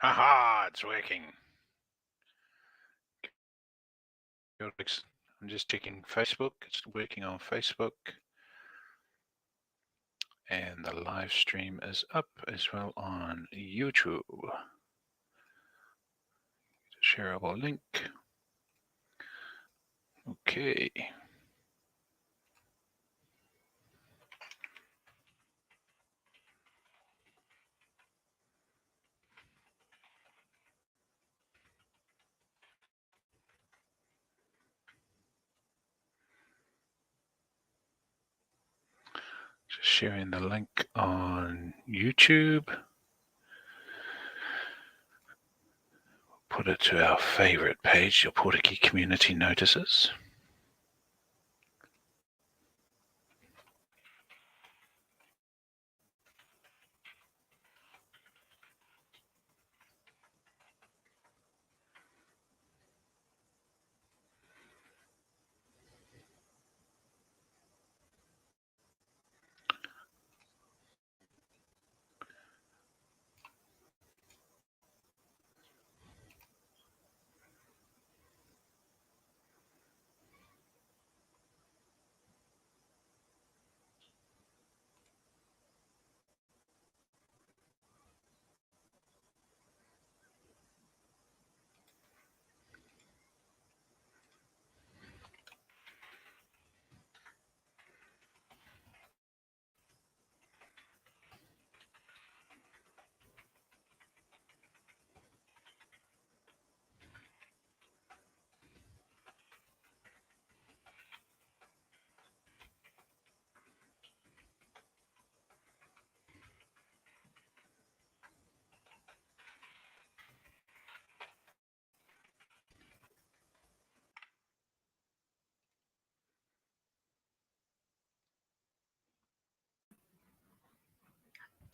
Haha, it's working. I'm just checking Facebook. It's working on Facebook. And the live stream is up as well on YouTube. Shareable link. Okay. Just sharing the link on YouTube. Put it to our favorite page, Ōpōtiki Community Notices.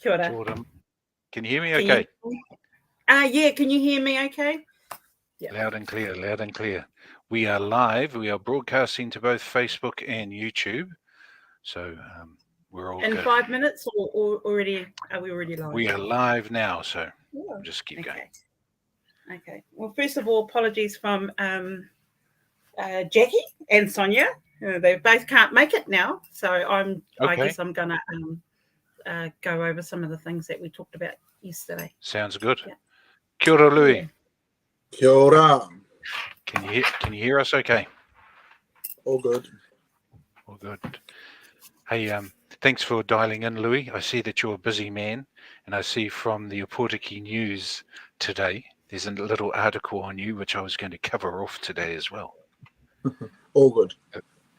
Kia ora. Kia ora. Can you hear me okay? Yeah, can you hear me okay? Yeah. Loud and clear, loud and clear. We are live. We are broadcasting to both Facebook and YouTube. So we're all in good. 5 minutes or already, are we already live? We are live now, so just keep going. Okay. Well, first of all, apologies from Jacqui and Sonia. They both can't make it now. So I guess I'm going to go over some of the things that we talked about yesterday. Sounds good. Yeah. Kia ora, Louis. Yeah. Kia ora. Can you hear us okay? All good. All good. Hey, thanks for dialing in, Louis. I see that you're a busy man, and I see from the Ōpōtiki News today, there's a little article on you, which I was going to cover off today as well. All good.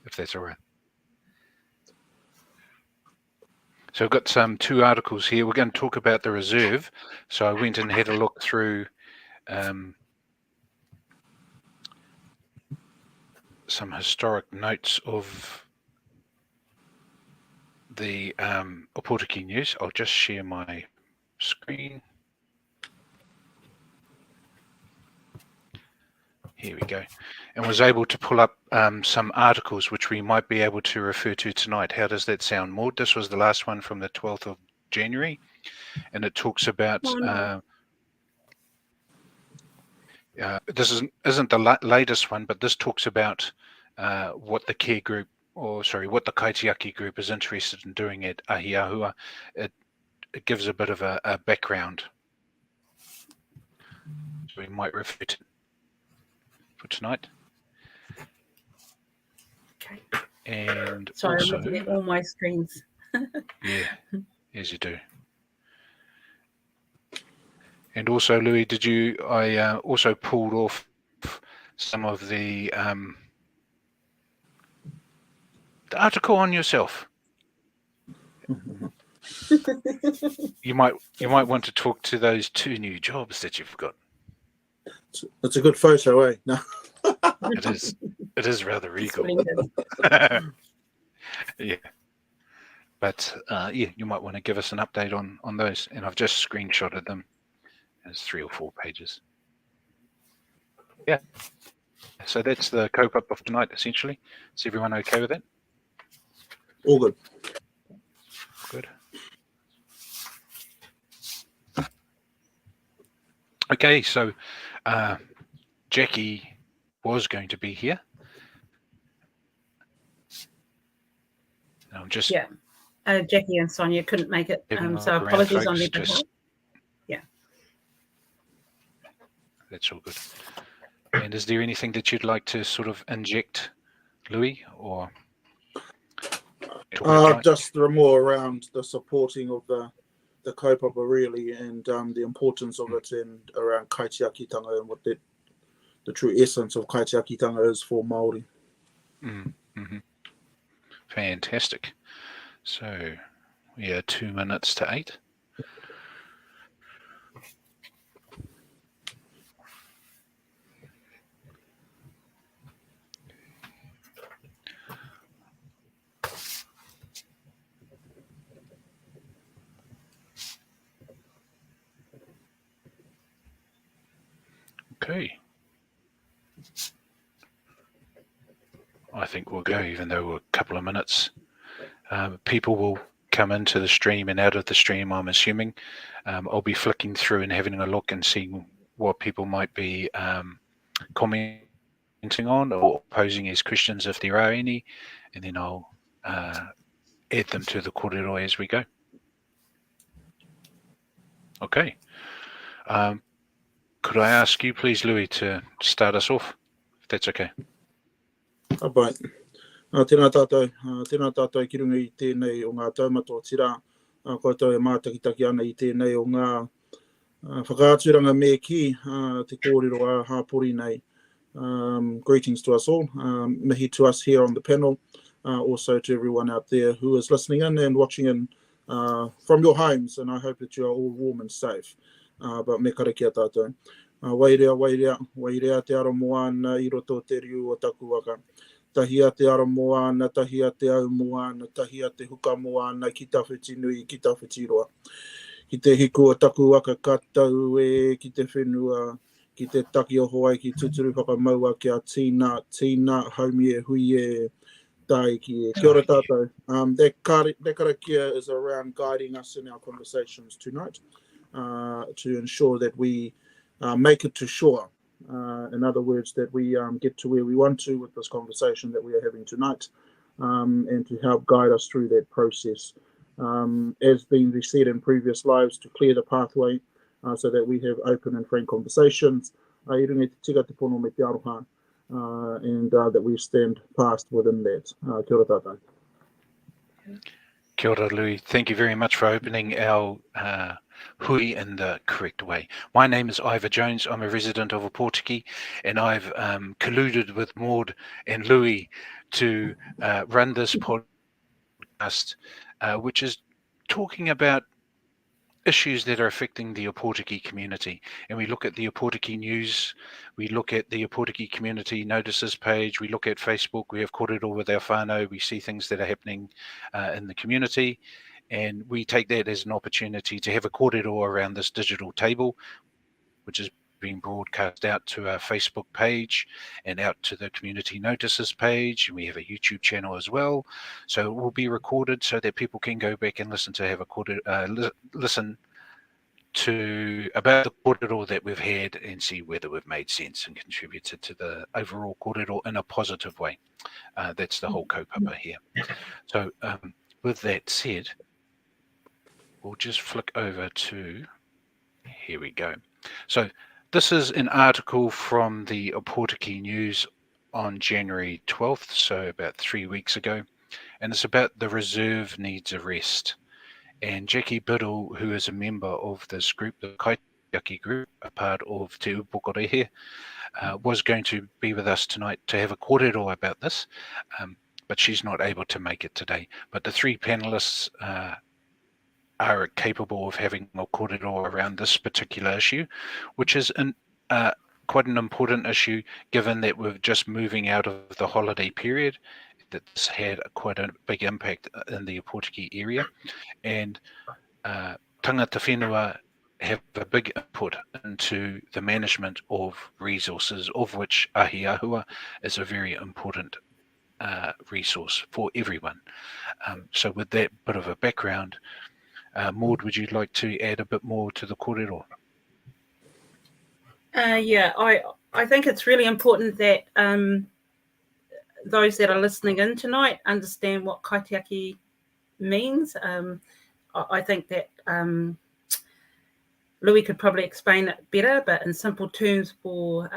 If that's all right. So I've got two articles here. We're going to talk about the reserve. So I went and had a look through some historic notes of the Ōpōtiki News. I'll just share my screen. Here we go. And was able to pull up some articles which we might be able to refer to tonight. How does that sound, Maude? This was the last one from the 12th of January. And it talks about... this isn't the latest one, but this talks about what the care group, what the Kaitiaki group is interested in doing at Ahiaua. It gives a bit of a background. So we might refer to for tonight. Okay. And sorry, also, I'm looking at all my screens. Yeah, as you do. And also, Louis, I also pulled off some of the article on yourself. You might want to talk to those 2 new jobs that you've got. It's a good photo, eh? No. It is rather regal. Yeah. But yeah, you might want to give us an update on those. And I've just screenshotted them. There's 3 or 4 pages. Yeah. So that's the cope-up of tonight, essentially. Is everyone okay with that? All good. Good. Okay, so Jacqui was going to be here. I'm just Jacqui and Sonia couldn't make it, so apologies on their behalf. Yeah, that's all good. And is there anything that you'd like to sort of inject, Louis, or just more around the supporting of the kaupapa really, and the importance of it, and around Kaitiakitanga and what the true essence of Kaitiakitanga is for Māori. Mm-hmm. Fantastic. So we are 2 minutes to 8. Okay. I think we'll go, even though we're a couple of minutes. People will come into the stream and out of the stream, I'm assuming. I'll be flicking through and having a look and seeing what people might be commenting on or posing as questions if there are any, and then I'll add them to the kōrero as we go. Okay. Could I ask you, please, Louis, to start us off, if that's okay? Right. Tēnā tātou ki runga I tēnei o ngā taumata o tira. Koutou e mātakitaki ana I tēnei o ngā whakaaturanga me ki te kōrero a hāpori nei. Greetings to us all. Mihi to us here on the panel. Also to everyone out there who is listening in and watching in from your homes. And I hope that you are all warm and safe. But me kare kia tātou. Wairea te ara moana I roto te riu o taku waka. Tahia te ara moana, tahia te au moana, tahia te huka moana, ki tawhiti nui, ki tawhiti roa. Ki te hiku o taku waka katau e, ki te whenua, ki te taki o Hawaii, ki tuturu whakamaua kia tīna, haumi e hui e, tai ki e. Kia ora tātou. That karakia is around guiding us in our conversations tonight to ensure that we make it to shore. In other words, that we get to where we want to with this conversation that we are having tonight, and to help guide us through that process. As been said in previous lives, to clear the pathway so that we have open and frank conversations, and that we stand fast within that. Kia ora tātou. Kia ora, Louis. Thank you very much for opening our hui in the correct way. My name is Ivor Jones. I'm a resident of Ōpōtiki, and I've colluded with Maude and Louis to run this podcast, which is talking about issues that are affecting the Ōpōtiki community. And we look at the Ōpōtiki news, we look at the Ōpōtiki community notices page, we look at Facebook, we have kōrero with our whānau, we see things that are happening in the community, and we take that as an opportunity to have a kōrero around this digital table, which is being broadcast out to our Facebook page and out to the community notices page, and we have a YouTube channel as well. So it will be recorded so that people can go back and listen to have a kōrero, listen to about the kōrero that we've had and see whether we've made sense and contributed to the overall kōrero in a positive way. That's the whole kaupapa here. So with that said, we'll just flick over to, here we go. So this is an article from the Ōpōtiki News on January 12th, so about 3 weeks ago, and it's about the reserve needs a rest. And Jacqui Biddle, who is a member of this group, the Kaitiaki group, a part of Te Ūpōtiki, was going to be with us tonight to have a kōrero about this, but she's not able to make it today. But the three panelists are capable of having a kōrero around this particular issue, which is quite an important issue given that we're just moving out of the holiday period. That's had quite a big impact in the Ōpōtiki area, and tangata whenua have a big input into the management of resources, of which ahiahua is a very important resource for everyone. So with that bit of a background, Maude, would you like to add a bit more to the kōrero? Yeah, I think it's really important that those that are listening in tonight understand what kaitiaki means. I think that Louis could probably explain it better, but in simple terms for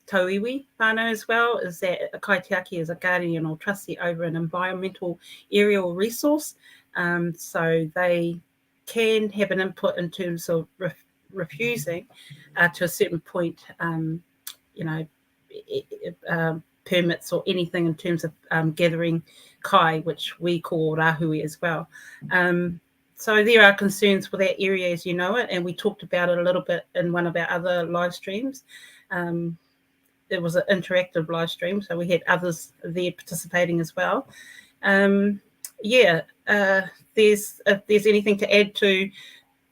tauiwi whānau as well, is that a kaitiaki is a guardian or trustee over an environmental area or resource. So they can have an input in terms of refusing to a certain point, permits or anything in terms of gathering kai, which we call rahui as well. So there are concerns for that area as you know it, and we talked about it a little bit in one of our other live streams. It was an interactive live stream, so we had others there participating as well. If there's anything to add to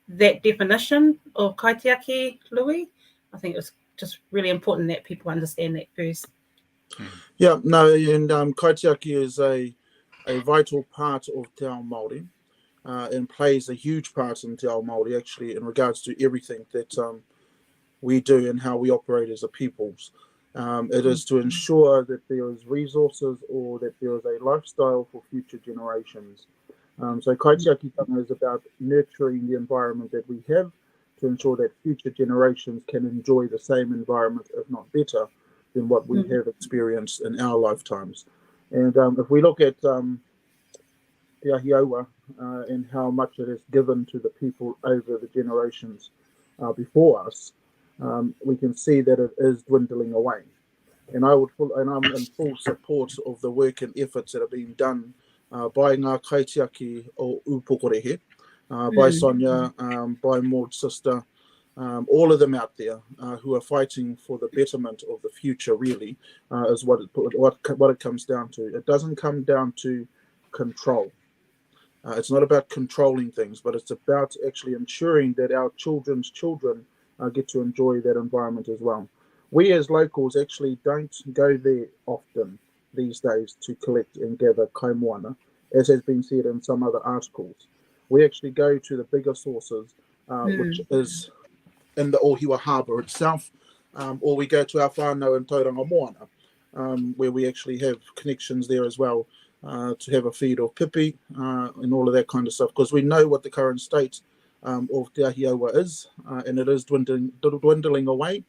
that definition of kaitiaki, Louis, I think it was just really important that people understand that first. Yeah, no, and kaitiaki is a vital part of Te Ao Māori. And plays a huge part in Te Ao Māori, actually, in regards to everything that we do and how we operate as a peoples. It is to ensure that there is resources or that there is a lifestyle for future generations. So Kaitiakitanga is about nurturing the environment that we have to ensure that future generations can enjoy the same environment, if not better, than what we have experienced in our lifetimes. And if we look at Te Ahiaua and how much it has given to the people over the generations before us, we can see that it is dwindling away. And I'm in full support of the work and efforts that are being done by ngā kaitiaki o Ōpōtiki, by Sonia, by Maude's sister, all of them out there who are fighting for the betterment of the future. Really, is what it comes down to. It doesn't come down to control. It's not about controlling things, but it's about actually ensuring that our children's children get to enjoy that environment as well. We as locals actually don't go there often these days to collect and gather kaimoana, as has been said in some other articles. We actually go to the bigger sources, which is in the Ōhiwa Harbour itself, or we go to our whānau in Tauranga Moana, where we actually have connections there as well. To have a feed of pipi and all of that kind of stuff, because we know what the current state of Te Ahiaua is, and it is dwindling away.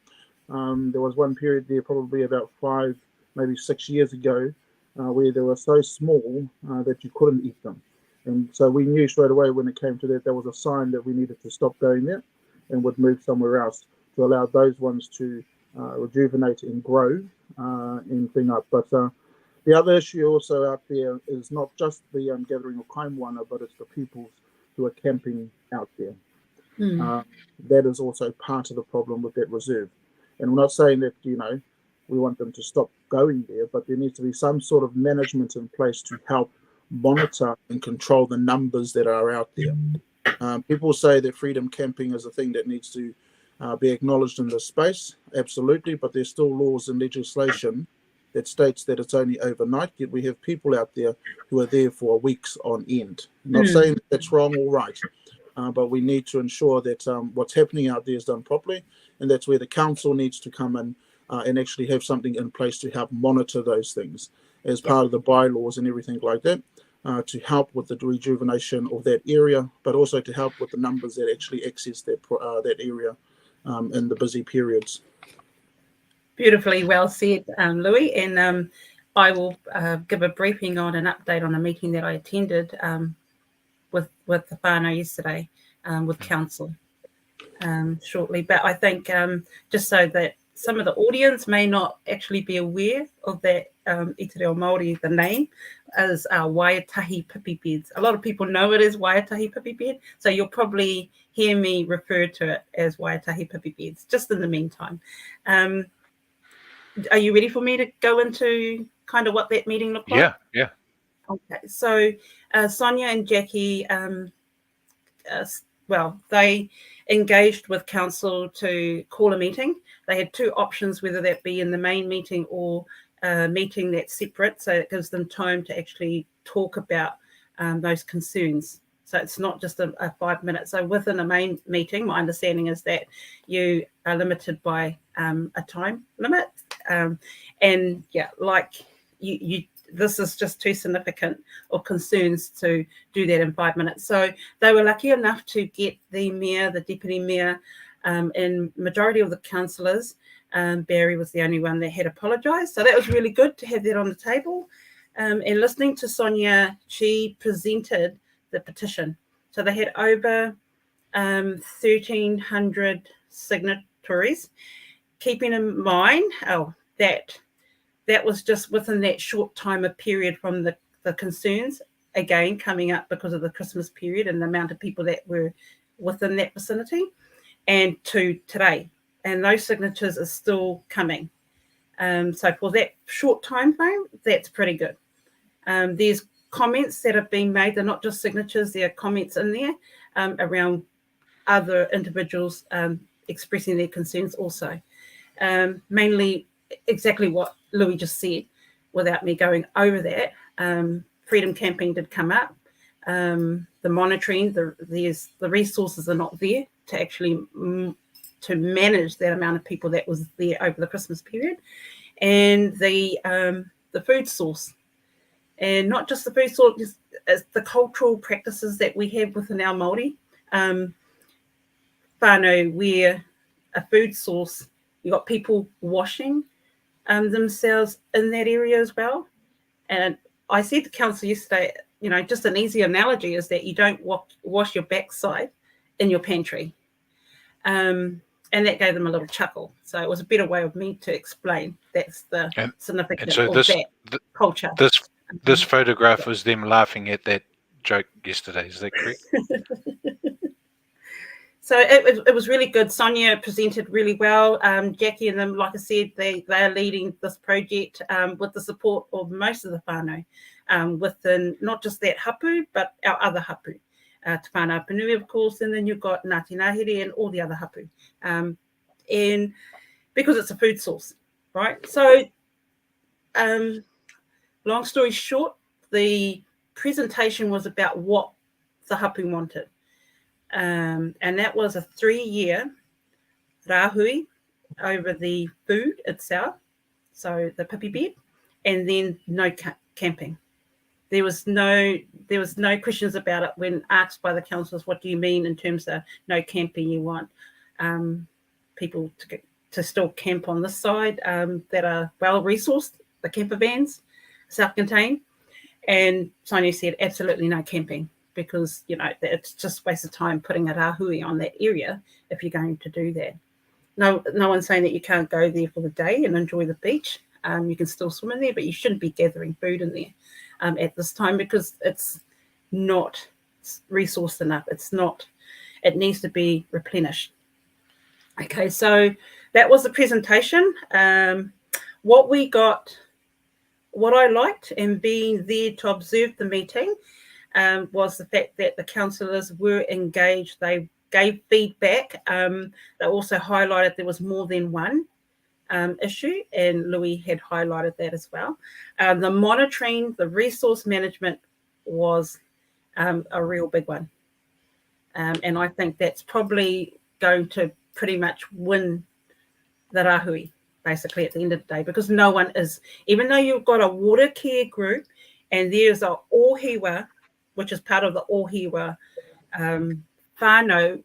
There was one period there, probably about 5, maybe 6 years ago, where they were so small that you couldn't eat them. And so we knew straight away when it came to that, there was a sign that we needed to stop going there and would move somewhere else to allow those ones to rejuvenate and grow and thing up. But the other issue also out there is not just the gathering of kaimoana, but it's the peoples who are camping out there. That is also part of the problem with that reserve. And we're not saying that, we want them to stop going there, but there needs to be some sort of management in place to help monitor and control the numbers that are out there. People say that freedom camping is a thing that needs to be acknowledged in this space. Absolutely, but there's still laws and legislation that states that it's only overnight, yet we have people out there who are there for weeks on end. I'm not saying that that's wrong or right, but we need to ensure that what's happening out there is done properly, and that's where the council needs to come in and actually have something in place to help monitor those things as part of the bylaws and everything like that, to help with the rejuvenation of that area, but also to help with the numbers that actually access that area in the busy periods. Beautifully well said, Louis. And I will give a briefing on an update on a meeting that I attended with the whānau yesterday with council shortly. But I think just so that some of the audience may not actually be aware of that I Te Reo Māori, the name is Waiatahi Pipi Beds. A lot of people know it as Waiatahi Pipi Bed, so you'll probably hear me refer to it as Waiatahi Pipi Beds, just in the meantime. Are you ready for me to go into kind of what that meeting looked like? Yeah. Okay, so Sonia and Jacqui, they engaged with council to call a meeting. They had two options, whether that be in the main meeting or a meeting that's separate, so it gives them time to actually talk about those concerns. So it's not just a 5 minutes. So within a main meeting, my understanding is that you are limited by a time limit. And yeah, like you this is just too significant of concerns to do that in 5 minutes. So they were lucky enough to get the mayor, the deputy mayor, and majority of the councillors. Barry was the only one that had apologised. So that was really good to have that on the table. And listening to Sonia, she presented the petition. So they had over 1,300 signatories, keeping in mind that was just within that short time of period from the concerns, again, coming up because of the Christmas period and the amount of people that were within that vicinity, and to today. And those signatures are still coming. So for that short time frame, that's pretty good. There's comments that have been made. They're not just signatures, there are comments in there around other individuals expressing their concerns also. Mainly exactly what Louis just said without me going over that. Freedom camping did come up. The monitoring, the resources are not there to actually to manage that amount of people that was there over the Christmas period. And the food source. And not just the food source, it's the cultural practices that we have within our Māori whānau, where a food source, you got people washing themselves in that area as well. And I said to council yesterday, just an easy analogy is that you don't wash your backside in your pantry. And that gave them a little chuckle. So it was a better way of me to explain that's the significance of that culture. This photograph was them laughing at that joke yesterday. Is that correct? So it was really good. Sonia presented really well. Jacqui and them, like I said, they are leading this project with the support of most of the whānau, within not just that hapu, but our other hapu. Te Whānau Panui, of course, and then you've got Ngāti Ngāhere and all the other hapu. And because it's a food source, right? So long story short, the presentation was about what the hapu wanted. And that was a 3-year rāhui over the food itself, so the pipi bed, and then no camping. There was no questions about it when asked by the councillors, what do you mean in terms of no camping? You want people to still camp on this side that are well resourced, the camper vans, self-contained. And Sonia said absolutely no camping, because it's just a waste of time putting a rāhui on that area if you're going to do that. No one's saying that you can't go there for the day and enjoy the beach. You can still swim in there, but you shouldn't be gathering food in there at this time, because it's not resourced enough. It needs to be replenished. Okay, so that was the presentation. What I liked, and being there to observe the meeting, was the fact that the councillors were engaged. They gave feedback. They also highlighted there was more than one issue, and Louis had highlighted that as well. The monitoring, the resource management was a real big one. And I think that's probably going to pretty much win the rāhui, basically, at the end of the day, because no one is, even though you've got a water care group and there's a ōhiwa, which is part of the ōhiwa whānau,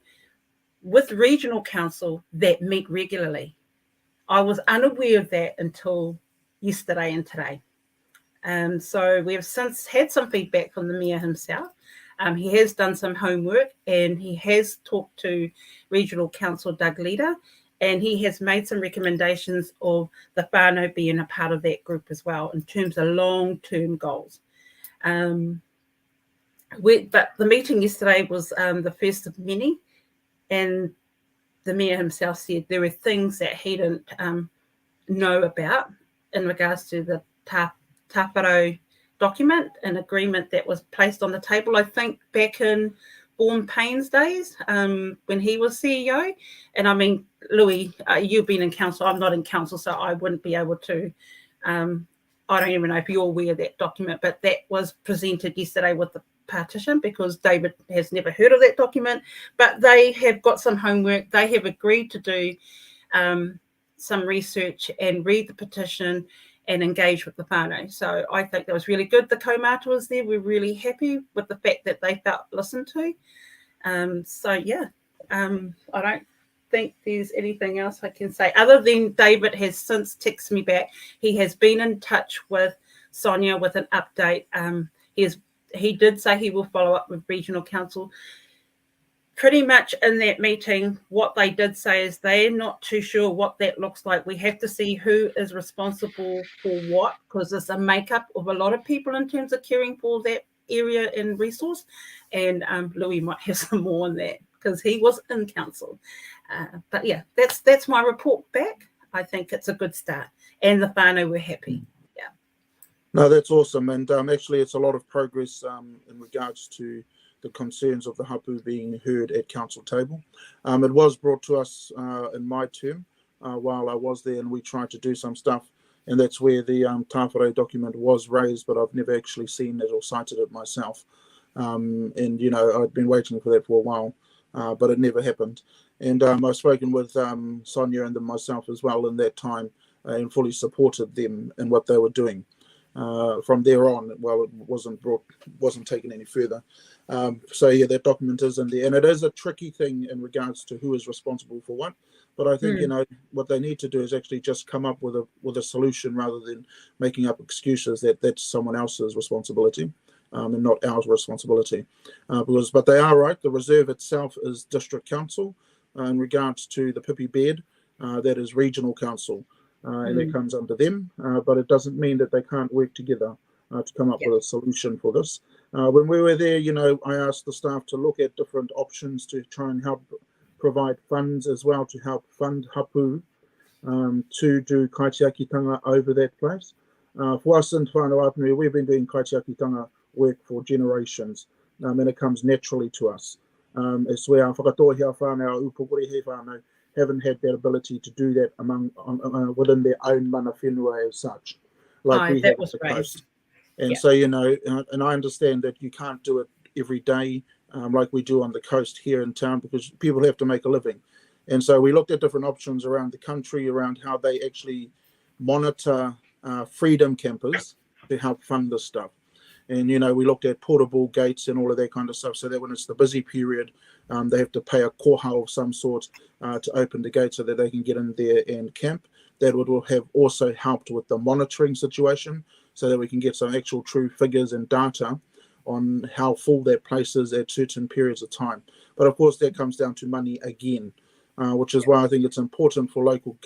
with regional council that meet regularly. I was unaware of that until yesterday and today. So we have since had some feedback from the mayor himself. He has done some homework, and he has talked to regional council Doug Leader, and he has made some recommendations of the whānau being a part of that group as well in terms of long-term goals. But the meeting yesterday was the first of many, and the mayor himself said there were things that he didn't know about in regards to the tāwharo document, an agreement that was placed on the table, I think, back in Vaughan Payne's days when he was CEO. And I mean, Louis, you've been in council. I'm not in council, so I wouldn't be able to. I don't even know if you're aware of that document, but that was presented yesterday with partition because David has never heard of that document, but they have got some homework. They have agreed to do some research and read the petition and engage with the whānau. So I think that was really good. The kaumātua was there. We're really happy with the fact that they felt listened to. I don't think there's anything else I can say other than David has since texted me back. He has been in touch with Sonia with an update. He did say he will follow up with Regional Council. Pretty much in that meeting, what they did say is they're not too sure what that looks like. We have to see who is responsible for what, because there's a makeup of a lot of people in terms of caring for that area and resource. And Louis might have some more on that because he was in council. But yeah, that's my report back. I think it's a good start. And the whānau were happy. Yeah. No, that's awesome. And actually, it's a lot of progress in regards to the concerns of the hapu being heard at council table. It was brought to us in my term while I was there, and we tried to do some stuff, and that's where the tāwhare document was raised, but I've never actually seen it or cited it myself. And, you know, I'd been waiting for that for a while, but it never happened. And I've spoken with Sonia and myself as well in that time and fully supported them in what they were doing. From there on, well, it wasn't taken any further. So yeah, that document is in there, and it is a tricky thing in regards to who is responsible for what. But I think you know what they need to do is actually just come up with a solution rather than making up excuses that that's someone else's responsibility and not our responsibility. But they are right. The reserve itself is district council. In regards to the Pipi Bed, that is regional council. And it comes under them, but it doesn't mean that they can't work together to come up with a solution for this. When we were there, you know, I asked the staff to look at different options to try and help provide funds as well to help fund hapu to do Kaitiakitanga over that place. For us in whānau Āpuni, we've been doing Kaitiakitanga work for generations, and it comes naturally to us. It's where our whakatohia whānau, Ōpōtiki whānau, haven't had that ability to do that among within their own mana whenua as such, like we have on the coast. And so, you know, and I understand that you can't do it every day like we do on the coast here in town because people have to make a living. And so we looked at different options around the country around how they actually monitor freedom campers to help fund this stuff. And, you know, we looked at portable gates and all of that kind of stuff so that when it's the busy period, they have to pay a koha of some sort to open the gate so that they can get in there and camp. That would have also helped with the monitoring situation so that we can get some actual true figures and data on how full that place is at certain periods of time. But of course, that comes down to money again, which is why I think it's important for local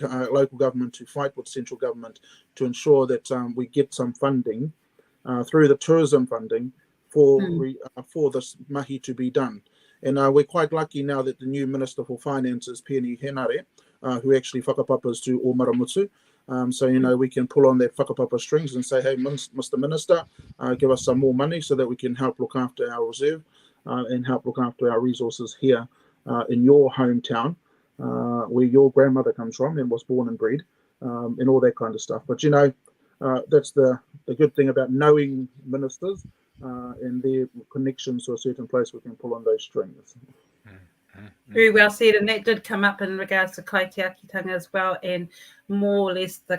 government to fight with central government to ensure that we get some funding through the tourism funding for this mahi to be done. And we're quite lucky now that the new Minister for Finances, Peeni Henare, who actually whakapapas to O Maramutu. So, you know, we can pull on that whakapapa strings and say, hey, Mr. Minister, give us some more money so that we can help look after our reserve and help look after our resources here in your hometown, where your grandmother comes from and was born and bred, and all that kind of stuff. But, you know, that's the good thing about knowing ministers and their connections to a certain place. We can pull on those strings. Very well said, and that did come up in regards to Kaitiakitanga as well, and more or less the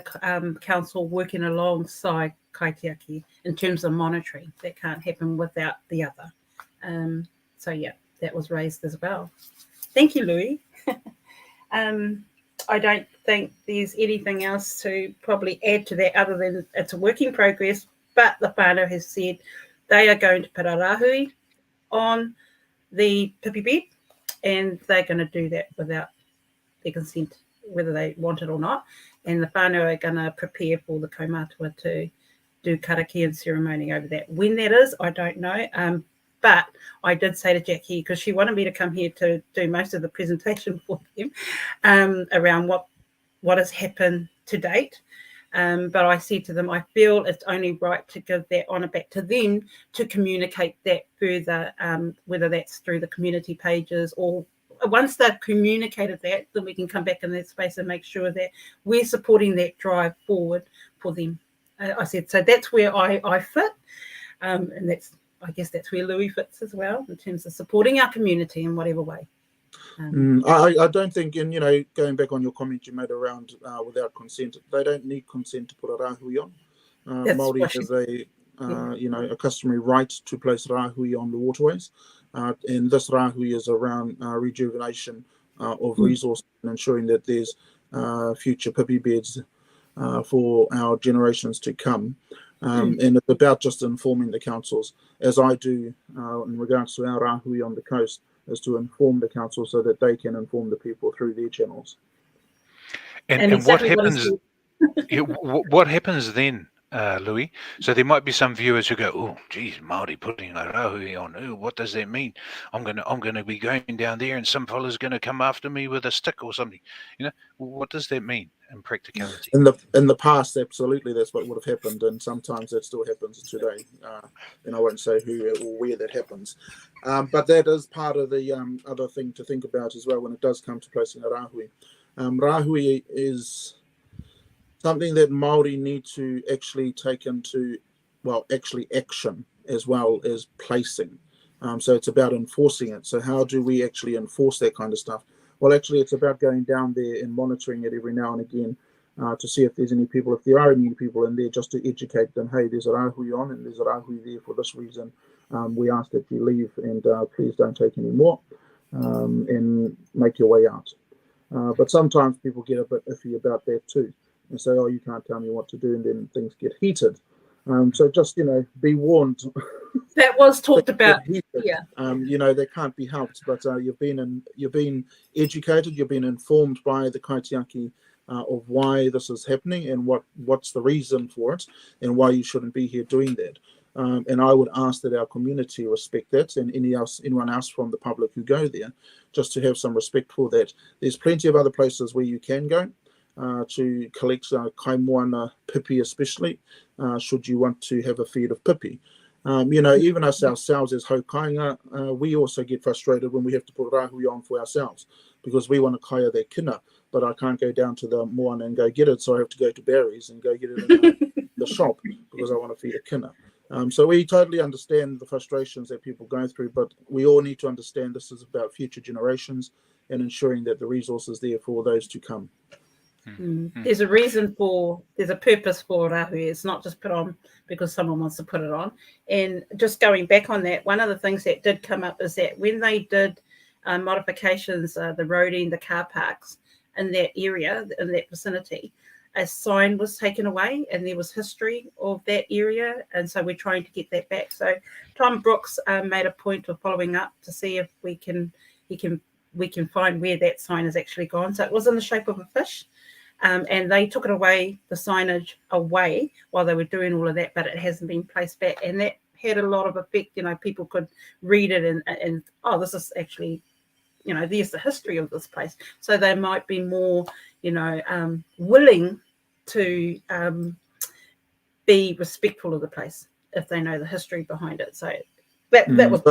council working alongside Kaitiaki in terms of monitoring. That can't happen without the other. So yeah, that was raised as well. Thank you, Louis. I don't think there's anything else to probably add to that other than it's a work in progress, but the whānau has said they are going to put a rahui on the Pipi Bed, and they're going to do that without their consent, whether they want it or not. And the whānau are going to prepare for the kaumātua to do karaki and ceremony over that. When that is, I don't know. But I did say to Jacqui, because she wanted me to come here to do most of the presentation for them around what has happened to date. But I said to them, I feel it's only right to give that honour back to them to communicate that further, whether that's through the community pages or once they've communicated that, then we can come back in that space and make sure that we're supporting that drive forward for them. I said, so that's where I fit. And that's I guess that's where Louis fits as well, in terms of supporting our community in whatever way. I don't think, and going back on your comment you made around without consent, they don't need consent to put a rāhui on. Māori has a customary right to place rāhui on the waterways, and this rāhui is around rejuvenation of resources and ensuring that there's future pipi beds for our generations to come. And it's about just informing the councils, as I do in regards to our rāhui on the coast, is to inform the council so that they can inform the people through their channels. And exactly what happens? What happens then, Louis? So there might be some viewers who go, "Oh, geez, Māori putting a rāhui on. Ooh, what does that mean? I'm gonna be going down there, and some fella's gonna come after me with a stick or something." What does that mean in practicality? In the past, absolutely, that's what would have happened, and sometimes that still happens today. And I won't say who or where that happens, but that is part of the other thing to think about as well when it does come to placing a rāhui. Rāhui is something that Māori need to actually take into, action as well as placing. So it's about enforcing it. So how do we actually enforce that kind of stuff? Well, actually, it's about going down there and monitoring it every now and again to see if there's any people, if there are any people in there, just to educate them. Hey, there's a rāhui on, and there's a rāhui there for this reason. We ask that you leave, and please don't take any more, and make your way out. But sometimes people get a bit iffy about that too, and say, "Oh, you can't tell me what to do," and then things get heated. So just be warned. That was talked about. Yeah. That can't be helped. But you've been educated. You've been informed by the kaitiaki of why this is happening and what's the reason for it and why you shouldn't be here doing that. And I would ask that our community respect that, and anyone else from the public who go there, just to have some respect for that. There's plenty of other places where you can go to collect kaimoana pipi, especially should you want to have a feed of pipi. Even us ourselves as haukainga, we also get frustrated when we have to put rāhui on for ourselves because we want to kaia their kina, but I can't go down to the moana and go get it, so I have to go to Barry's and go get it in the shop because I want to feed a kina. So we totally understand the frustrations that people go through, but we all need to understand this is about future generations and ensuring that the resource is there for those to come. There's a purpose for rāhui. It's not just put on because someone wants to put it on. And just going back on that, one of the things that did come up is that when they did modifications, the roading, the car parks in that area, in that vicinity, a sign was taken away and there was history of that area, and so we're trying to get that back. So Tom Brooks made a point of following up to see if we can find where that sign has actually gone. So it was in the shape of a fish, and they took it away, the signage away, while they were doing all of that, but it hasn't been placed back, and that had a lot of effect. People could read it and this is actually, there's the history of this place. So they might be more willing to be respectful of the place if they know the history behind it. So that was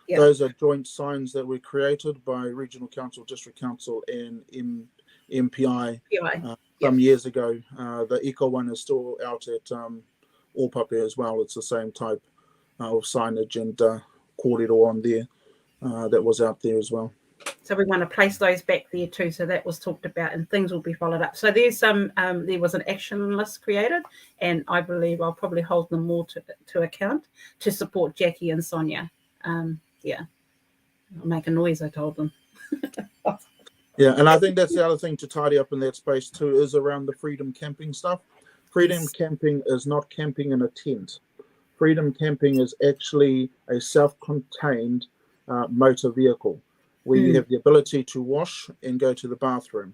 those are joint signs that were created by Regional Council, District Council, and MPI some years ago. The eco one is still out at Ōpōtiki as well. It's the same type of signage and kōrero on there that was out there as well. So we want to place those back there too. So that was talked about, and things will be followed up. So there's there was an action list created, and I believe I'll probably hold them more to account to support Jacqui and Sonia. I'll make a noise, I told them. Yeah, and I think that's the other thing to tidy up in that space too, is around the freedom camping stuff. Freedom camping is not camping in a tent. Freedom camping is actually a self-contained motor vehicle where you have the ability to wash and go to the bathroom.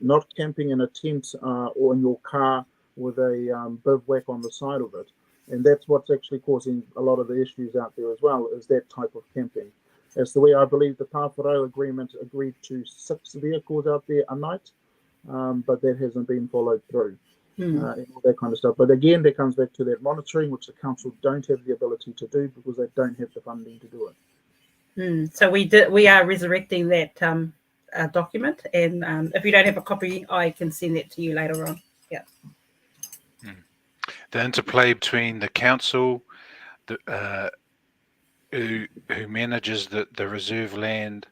Not camping in a tent or in your car with a bivouac on the side of it. And that's what's actually causing a lot of the issues out there as well, is that type of camping. That's the way I believe the Tāwhānau agreement agreed to 6 vehicles out there a night, but that hasn't been followed through. And all that kind of stuff. But again, that comes back to that monitoring, which the council don't have the ability to do because they don't have the funding to do it. So we are resurrecting that document, and if you don't have a copy, I can send that to you later on. Yeah. The interplay between the council, who manages the reserve land,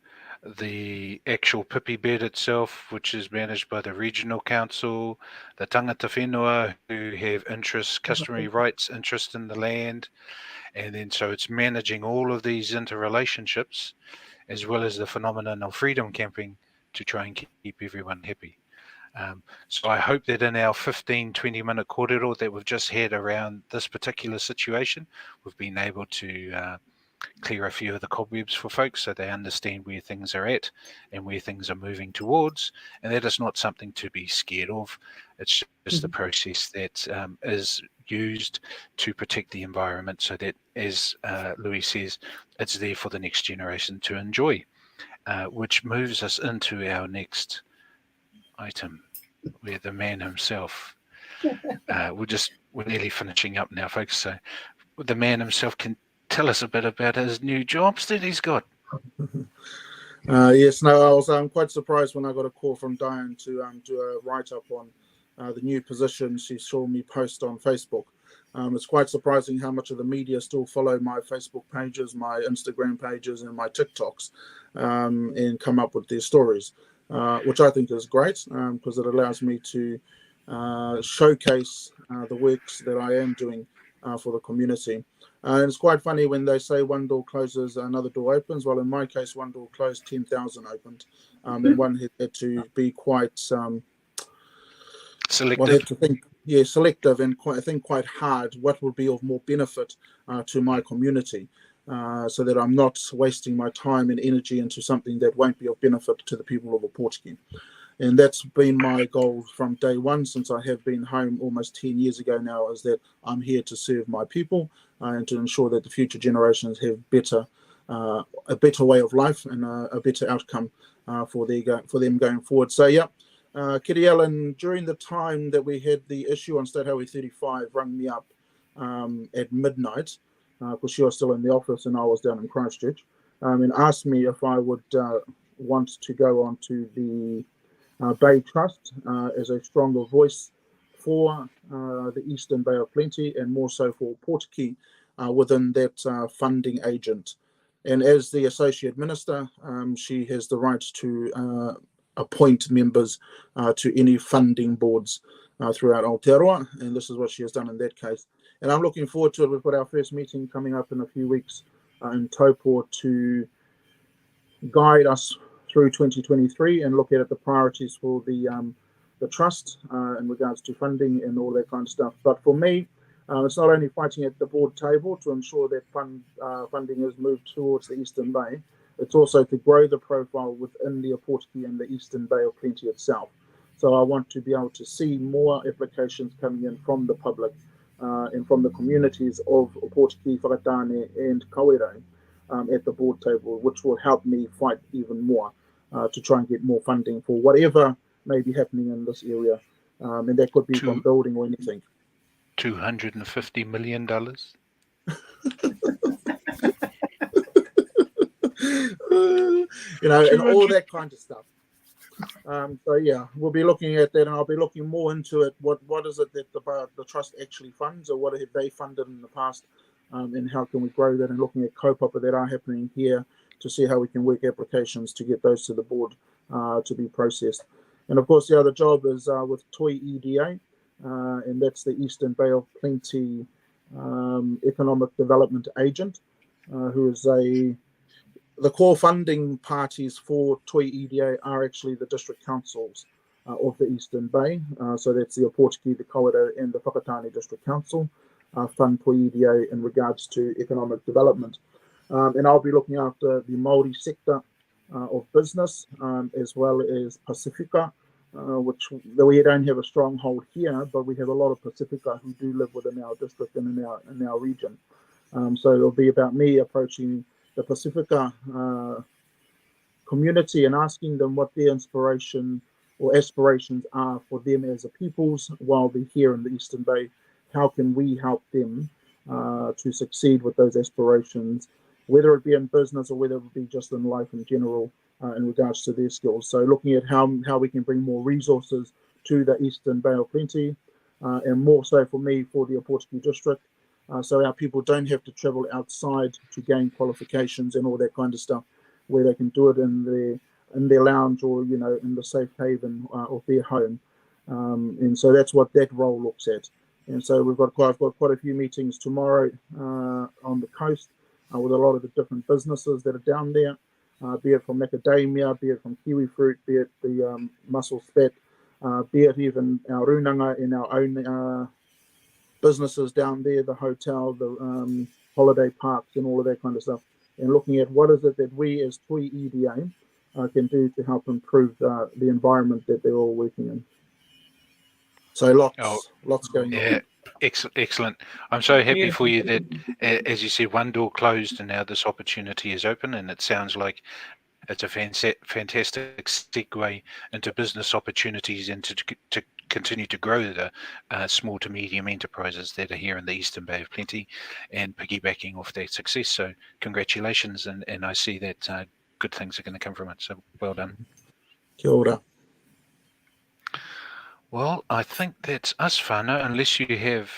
the actual Pipi Bed itself, which is managed by the regional council, the tangata whenua who have customary rights, interest in the land, and then so it's managing all of these interrelationships, as well as the phenomenon of freedom camping to try and keep everyone happy. So I hope that in our 15-20 minute kōrero that we've just had around this particular situation, we've been able to clear a few of the cobwebs for folks so they understand where things are at and where things are moving towards, and that is not something to be scared of. It's just the process that is used to protect the environment so that, as Louis says, it's there for the next generation to enjoy, which moves us into our next item, where the man himself, we're nearly finishing up now, folks, so the man himself can tell us a bit about his new jobs that he's got. Yes, no, I was quite surprised when I got a call from Diane to do a write-up on the new position she saw me post on Facebook. It's quite surprising how much of the media still follow my Facebook pages, my Instagram pages, and my TikToks, and come up with their stories, which I think is great, because it allows me to showcase the works that I am doing for the community. And it's quite funny when they say one door closes, another door opens. Well, in my case, one door closed, 10,000 opened. And one had to be quite selective. Well, I had to think, selective, and quite hard what would be of more benefit to my community, so that I'm not wasting my time and energy into something that won't be of benefit to the people of Ōpōtiki. And that's been my goal from day one, since I have been home almost 10 years ago now, is that I'm here to serve my people and to ensure that the future generations have a better way of life and a better outcome for them going forward. So, yeah, Kitty Ellen, during the time that we had the issue on State Highway 35, rang me up at midnight, because she was still in the office and I was down in Christchurch, and asked me if I would want to go on to the Bay Trust as a stronger voice for the Eastern Bay of Plenty, and more so for Ōpōtiki within that funding agent. And as the Associate Minister, she has the right to appoint members to any funding boards throughout Aotearoa, and this is what she has done in that case. And I'm looking forward to it. We've got our first meeting coming up in a few weeks in Taupo to guide us through 2023 and look at the priorities for the trust in regards to funding and all that kind of stuff. But for me, it's not only fighting at the board table to ensure that funding is moved towards the Eastern Bay, it's also to grow the profile within the Ōpōtiki and the Eastern Bay of Plenty itself. So I want to be able to see more applications coming in from the public and from the communities of Ōpōtiki, Whakatane and kōrero at the board table, which will help me fight even more to try and get more funding for whatever may be happening in this area. And that could be from building or anything. $250 million. And all that kind of stuff. So yeah, we'll be looking at that, and I'll be looking more into it. What is it that the trust actually funds, or what have they funded in the past, and how can we grow that, and looking at kaupapa that are happening here to see how we can work applications to get those to the board to be processed. And of course, the other job is with Toi EDA, and that's the Eastern Bay of Plenty Economic Development Agent, who is the core funding parties for Toi EDA are actually the district councils of the Eastern Bay. So that's the Ōpōtiki, the kōrero and the Whakatane District Council fund Toi EDA in regards to economic development. And I'll be looking after the Māori sector of business, as well as Pacifica, which we don't have a stronghold here, but we have a lot of Pacifica who do live within our district and in our region. So it'll be about me approaching the Pacifica community and asking them what their inspiration or aspirations are for them as a peoples while they're here in the Eastern Bay. How can we help them to succeed with those aspirations, whether it be in business or whether it be just in life in general, in regards to their skills. So looking at how we can bring more resources to the Eastern Bay of Plenty, and more so for me for the Ōpōtiki district, so our people don't have to travel outside to gain qualifications and all that kind of stuff, where they can do it in their lounge or, you know, in the safe haven of their home. And so that's what that role looks at. And so I've got quite a few meetings tomorrow on the coast with a lot of the different businesses that are down there, be it from macadamia, be it from kiwi fruit, be it the mussel spat, be it even our runanga in our own businesses down there, the hotel, the holiday parks and all of that kind of stuff, and looking at what is it that we as Tui EDA can do to help improve the environment that they're all working in. So lots going on. Yeah, excellent. I'm so happy for you that, as you said, one door closed and now this opportunity is open, and it sounds like it's a fantastic segue into business opportunities and to continue to grow the small to medium enterprises that are here in the Eastern Bay of Plenty and piggybacking off that success. So congratulations, and I see that good things are going to come from it. So well done. Kia ora. Well, I think that's us, whānau, unless you have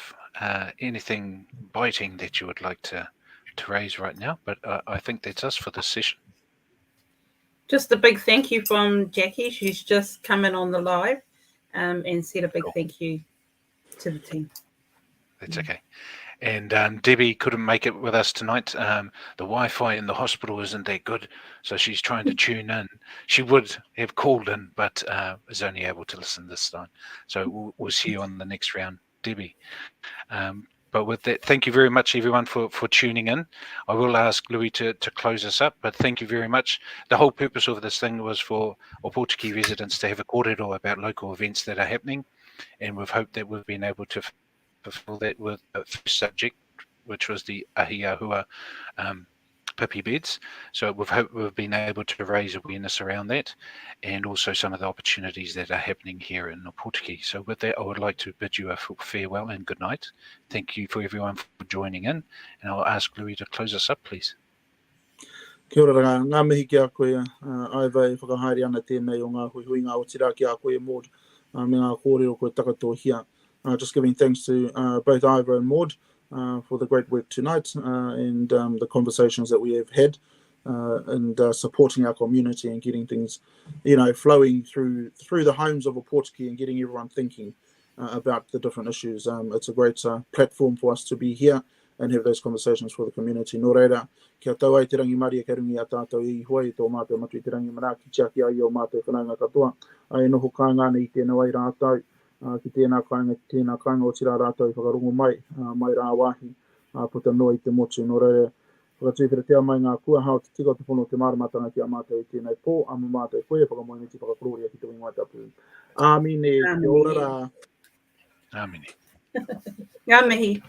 anything biting that you would like to raise right now. But I think that's us for this session. Just a big thank you from Jacqui. She's just come in on the live and said a big thank you to the team. That's okay. And Debbie couldn't make it with us tonight. The Wi-Fi in the hospital isn't that good, so she's trying to tune in. She would have called in, but is only able to listen this time. So we'll see you on the next round, Debbie. But with that, thank you very much, everyone, for tuning in. I will ask Louis to close us up, but thank you very much. The whole purpose of this thing was for Ōpōtiki residents to have a kōrero about local events that are happening, and we've hoped that we've been able to fulfill that with the first subject, which was the Ahiaua Pipi Beds. So we've been able to raise awareness around that, and also some of the opportunities that are happening here in Ōpōtiki. So with that, I would like to bid you a farewell and good night. Thank you for everyone for joining in, and I'll ask Louis to close us up, please. Kia ora ranga, ngā mihi ki a koe, Ivor whakahaere ana tēnei o ngā huihuinga o tira ki a koe Maude, me ngā kōrero koe takato hia. Just giving thanks to both Ivor and Maude for the great work tonight and the conversations that we have had and supporting our community and getting things, you know, flowing through the homes of Ōpōtiki and getting everyone thinking about the different issues. It's a great platform for us to be here and have those conversations for the community. Nō reira, kia tau ai te rangi mari ka rungi a tātou I hoi tō mātou matu I te rangi mara ki tiaki ai o mātou whanaunga katoa. Ai noho kāngana I tēnau ai rātou. Ki tēnā kāinga o tira rātou whakarongo mai rā wāhi, puta noa I te motu. Nō reira, whakatūwhira tea mai ngā kuahao te tika o te whono te maramatanga ki a mātou I tēnei pō, amu mātou koe, whakamoeneti whakakorori ki te wingoa tapu. Āmine, kia ora rā. Āmine. Ngā mihi.